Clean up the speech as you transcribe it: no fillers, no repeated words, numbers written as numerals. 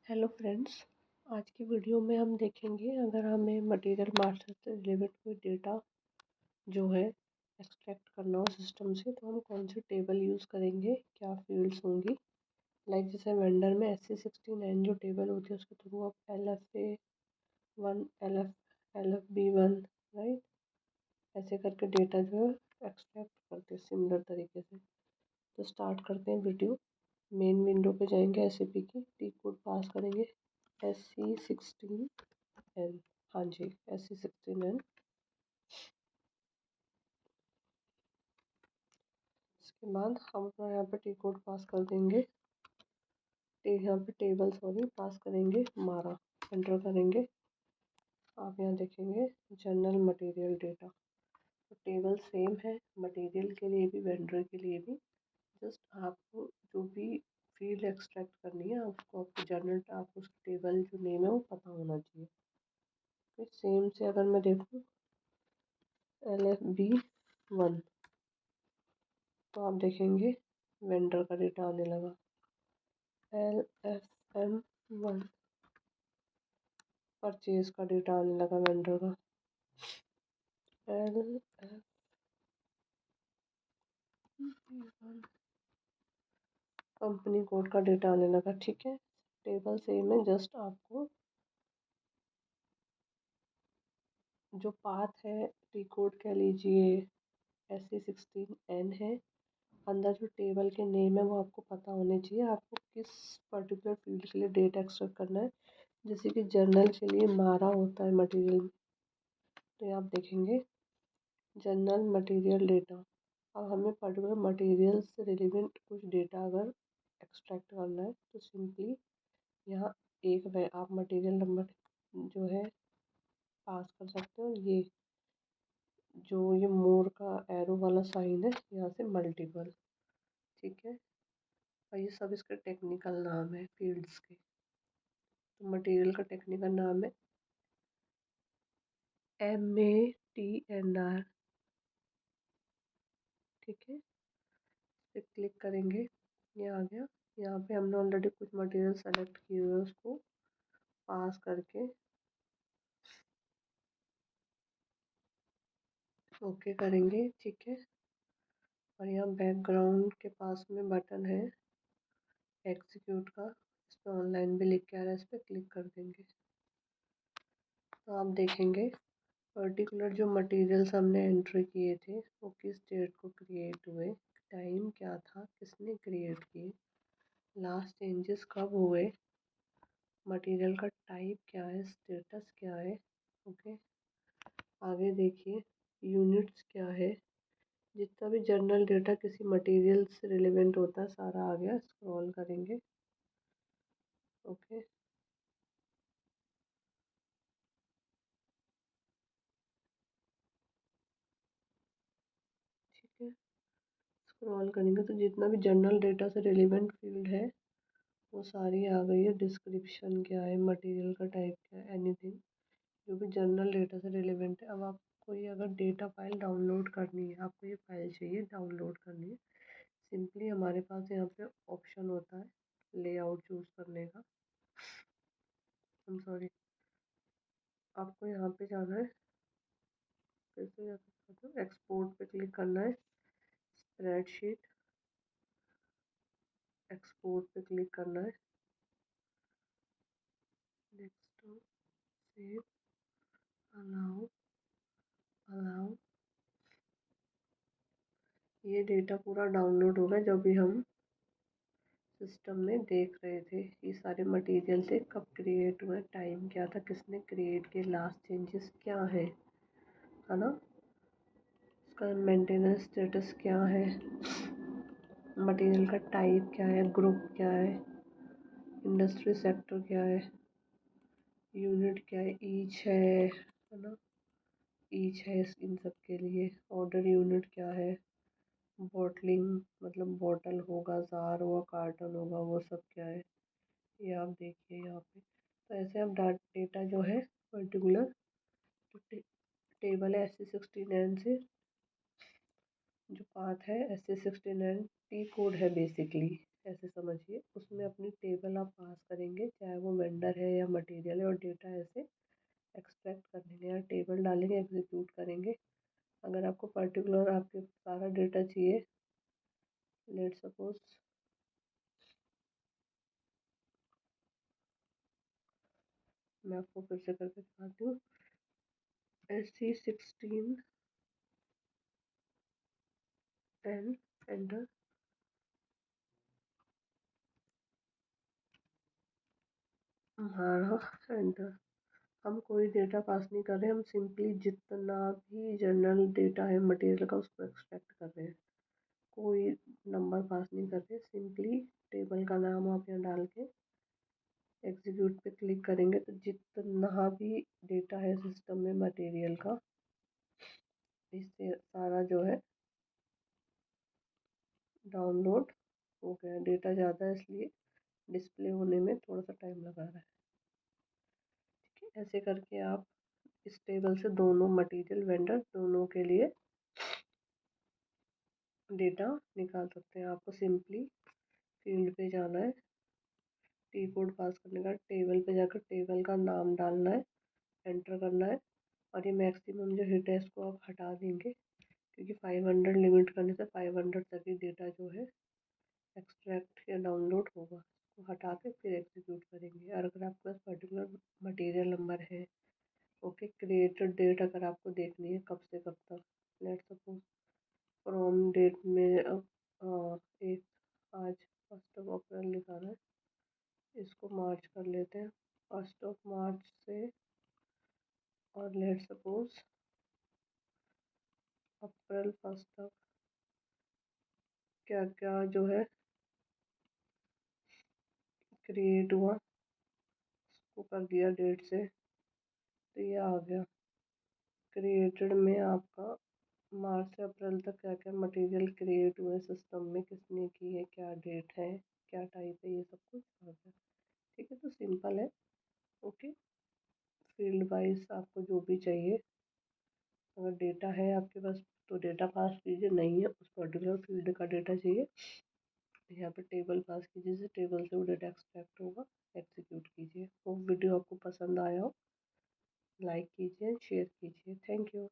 Hello friends, आज की video में हम देखेंगे अगर हमें मटेरियल मार्शल से रिलेटेड कोई डेटा जो है एक्सट्रैक्ट करना हो सिस्टम से तो हम कौन सी टेबल यूज़ करेंगे, क्या फील्ड्स होंगी। लाइक जैसे वेंडर में SC69 जो टेबल होती है उसके थ्रू आप LFA1 LFB1 राइट ऐसे करके डेटा जो है एक्सट्रैक्ट करते हैं सिमिलर तरीके से। तो स्टार्ट करते हैं वीडियो। मेन विंडो पे जाएंगे, SAP की टी कोड पास करेंगे SC16N। हाँ जी, SC16N। इसके बाद हम अपना यहाँ पे टी कोड पास कर देंगे। यहाँ पे टेबल पास करेंगे, मारा एंटर करेंगे। आप यहाँ देखेंगे जनरल मटेरियल डेटा। तो टेबल सेम है मटेरियल के लिए भी वेंडर के लिए भी। जस्ट आपको जो भी फील्ड एक्सट्रैक्ट करनी है आपको जनरल आपको उसकी टेबल जो नेम है वो पता होना चाहिए। तो सेम से अगर मैं देखूँ LFB1 तो आप देखेंगे वेंडर का डेटा आने लगा। LFM1 परचेज का डेटा आने लगा वेंडर का। LFB1 कंपनी कोड का डेटा आने लगा। ठीक है, टेबल सेम है, जस्ट आपको जो पाथ है टी कोड कह लीजिए SC16N है, अंदर जो टेबल के नेम है वो आपको पता होने चाहिए। आपको किस पर्टिकुलर फील्ड के लिए डेटा एक्सट्रैक्ट करना है। जैसे कि जर्नल के लिए मारा होता है मटेरियल, तो ये आप देखेंगे जनरल मटेरियल डेटा। अब हमें पर्टिकुलर मटेरियल से रिलेवेंट कुछ डेटा अगर एक्सट्रैक्ट करना है तो सिंपली यहाँ आप मटेरियल नंबर जो है पास कर सकते हो। ये मोर का एरो वाला साइन है, यहाँ से मल्टीपल। ठीक है, और ये सब इसके टेक्निकल नाम है फील्ड्स के। तो मटेरियल का टेक्निकल नाम है MATNR। ठीक है, पे क्लिक करेंगे, ये आ गया। यहाँ पे हमने ऑलरेडी कुछ मटेरियल सेलेक्ट किए हुए उसको पास करके ओके करेंगे। ठीक है, और यहाँ बैकग्राउंड के पास में बटन है एग्जीक्यूट का, इस पर ऑनलाइन भी लिख के आ रहा है, इस पर क्लिक कर देंगे। तो आप देखेंगे पर्टिकुलर जो मटेरियल्स हमने एंट्री किए थे वो किस डेट को क्रिएट हुए, टाइम क्या था, किसने क्रिएट किए, लास्ट चेंजेस कब हुए, मटेरियल का टाइप क्या है, स्टेटस क्या है। ओके, आगे देखिए यूनिट्स क्या है। जितना भी जनरल डेटा किसी मटेरियल से रिलेवेंट होता है सारा आ गया। स्क्रॉल करेंगे। ओके, ठीक है, स्क्रॉल करेंगे तो जितना भी जनरल डेटा से रिलेवेंट फील्ड है वो सारी आ गई है। डिस्क्रिप्शन क्या है, मटेरियल का टाइप क्या है, एनीथिंग जो भी जनरल डेटा से रिलेवेंट है। अब आपको ये अगर डेटा फाइल डाउनलोड करनी है, आपको ये फाइल चाहिए डाउनलोड करनी है, सिंपली हमारे पास यहाँ पे ऑप्शन होता है लेआउट चूज़ करने का। सॉरी, आपको यहाँ पे जाना है, फिर से एक्सपोर्ट पे क्लिक करना है, स्प्रेडशीट एक्सपोर्ट पे क्लिक करना है, नेक्स्ट सेव अलाउ अलाउ। ये डेटा पूरा डाउनलोड होगा जो भी हम सिस्टम में देख रहे थे। ये सारे मटेरियल थे, कब क्रिएट हुए, टाइम क्या था, किसने क्रिएट किए, लास्ट चेंजेस क्या है ना, उसका मेंटेनेंस स्टेटस क्या है, मटेरियल का टाइप क्या है, ग्रुप क्या है, इंडस्ट्री सेक्टर क्या है, यूनिट क्या है, ईच है ना, ईच है इन सब के लिए। ऑर्डर यूनिट क्या है, बॉटलिंग मतलब बॉटल होगा, जार होगा, कार्टन होगा, वो सब क्या है, ये आप देखिए यहाँ पे। तो ऐसे आप डेटा जो है पर्टिकुलर टेबल है SC16N से, जो पाथ है SC16N टी कोड है बेसिकली। ऐसे समझिए। उसमें अपनी टेबल आप पास करेंगे, चाहे वो वेंडर है या मटेरियल है, और डेटा ऐसे एक्सट्रैक्ट कर लेंगे या टेबल डालेंगे, एग्जीक्यूट करेंगे। अगर आपको पर्टिकुलर आपके सारा डेटा चाहिए, लेट सपोज मैं आपको फिर से करके दिखाती हूँ। SC16 and enter. हमारा एंटर। हम कोई डेटा पास नहीं कर रहे, हम सिंपली जितना भी जनरल डेटा है मटेरियल का उसको एक्सट्रैक्ट कर रहे हैं। कोई नंबर पास नहीं कर रहे, सिंपली टेबल का नाम आप यहाँ डाल के एग्जीक्यूट पे क्लिक करेंगे तो जितना भी डेटा है सिस्टम में मटेरियल का, इससे सारा जो है डाउनलोड हो गया। डेटा ज़्यादा है इसलिए डिस्प्ले होने में थोड़ा सा टाइम लगा रहा है। ठीक है, ऐसे करके आप इस टेबल से दोनों मटेरियल वेंडर दोनों के लिए डेटा निकाल सकते हैं। आपको सिंपली फील्ड पे जाना है, टी कोड पास करने का, टेबल पे जाकर टेबल का नाम डालना है, एंटर करना है, और ये मैक्सिमम जो हिट है इसको आप हटा देंगे, क्योंकि 500 लिमिट करने से 500 तक ही डेटा जो है एक्सट्रैक्ट या डाउनलोड होगा। उसको हटा के फिर एग्जीक्यूट करेंगे। और अगर आपके पास पर्टिकुलर मटेरियल नंबर है, ओके, क्रिएटेड डेट अगर आपको देखनी है कब से कब तक, लेट सपोज फ्रॉम डेट में एक आज 1 अप्रैल लिखा है, इसको मार्च कर लेते हैं, 1 मार्च से, और लेट सपोज अप्रैल 1 तक क्या क्या जो है क्रिएट हुआ उसको कर दिया डेट से, तो ये आ गया। क्रिएटेड में आपका मार्च से अप्रैल तक क्या क्या मटेरियल क्रिएट हुए सिस्टम में, किसने की है, क्या डेट है, क्या टाइप है, ये सब कुछ आ गया। ठीक है, तो सिंपल है। ओके, फील्ड वाइज आपको जो भी चाहिए, अगर डेटा है आपके पास तो डेटा पास कीजिए, नहीं है उस पर्टिकुलर फील्ड का डेटा चाहिए, यहाँ पे टेबल पास कीजिए, जिस टेबल से वो डेटा एक्सट्रैक्ट होगा एग्जीक्यूट कीजिए। वो वीडियो आपको पसंद आया हो, लाइक कीजिए, शेयर कीजिए। Thank you.